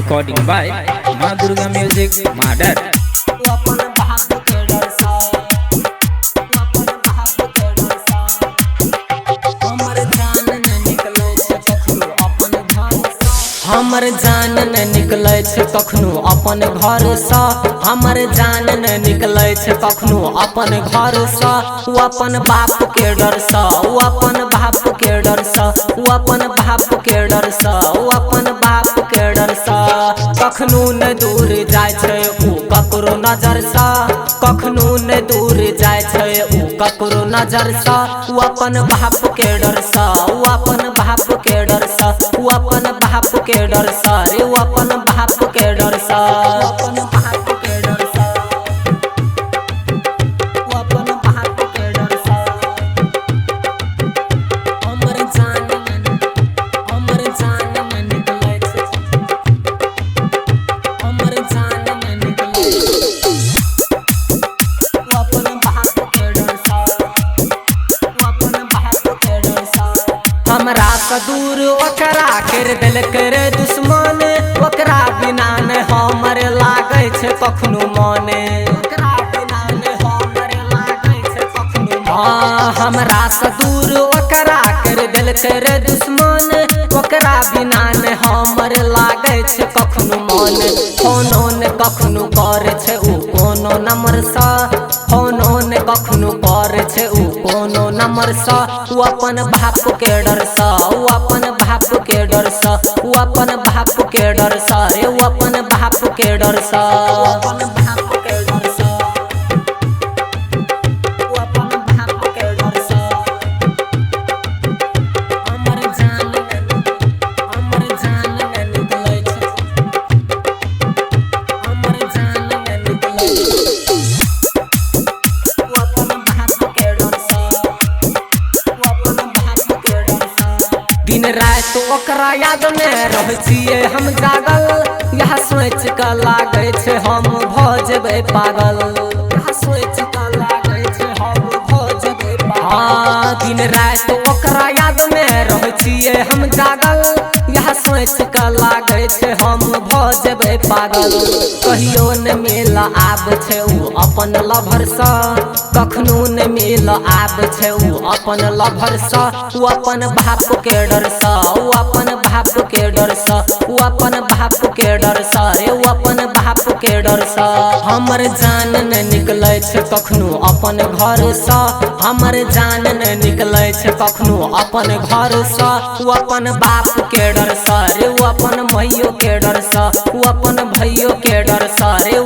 Recording by Durga Music, Madar. हमर जान न निकलै छै कखनो अपन घर सँ, हमर जान न निकलै छै कखनो अपन घर सँ। ओ अपन बाप के डर सँ, ओ अपन बाप के डर सँ, ओ अपन बाप के डर सँ, ओ अपन बाप के डर सँ। कखनो न दूर जाय छै ओ ककरो नजर सँ, कखनो न दूर जाय छै ओ ककरो नजर सँ। ओ अपन बाप के डर सँ, ओ अपन बाप के डर सँ, ओ अपन बाप के डर सँ रे, ओ अपन बाप के डर सँ, अपन बाप के डर सँ, ओ अपन बाप के डर सँ। हमर जान न निकलै छै, हमर जान न निकलै छै, ओ अपन बाप के डर सँ, ओ अपन बाप के डर सँ। हमरा सँ दूर ओकरा कर देलकै रे दुश्मन, ओकरा बिना ने हमर लागै छै कखनो मने, ओकरा बिना ने हमर लागै छै कखनो मन। हमरा सँ दूर ओकरा कर देलकै रे दुश्मन, ओकरा बिना ने हमर लागै छै कखनो मन। फोनो ने कखनो करे छै ओ कोनो नंबर सँ, फोनो ने कखनो करे छै ओ कोनो नंबर सँ। ओ अपन बाप के डर सँ, ओ अपन बाप के डर सँ, ओ अपन बाप के डर सँ रे, ओ अपन बाप के डर सँ, अपन बाप के डर सँ, ओ अपन बाप के डर सँ। हमर जान न निकलै छै, हमर जान न निकलै छै, ओ अपन बाप के डर सँ, ओ अपन बाप के डर सँ। दिन रात ओकरा याद में रहै छियै हम जागल, यह सोच के लागै छै हम भऽ जेबै पागल, यह सोच के लागै छै हम भऽ जेबै पागल। दिन रात ओकरा याद में रहै छियै हम जागल, यह सोच के लागै छै हम भऽ जेबै पागल। कहियो न मिल आब छै ओ अपन लभर सँ, कखनो न मिल आब छै ओ अपन लभर सँ। ओ अपन बाप के डर सँ, ओ अपन बाप के डर सँ, ओ अपन बाप के डर सँ रे, ओ अपन बाप के डर सँ। हमर जान न निकलै छै कखनो अपन घर सँ, हमर जान न निकलै छै कखनो अपन घर सँ। ओ अपन बाप के डर सँ रे, ओ अपन माइयो के डर सँ, ओ अपन भैयो के डर सँ रे, ओ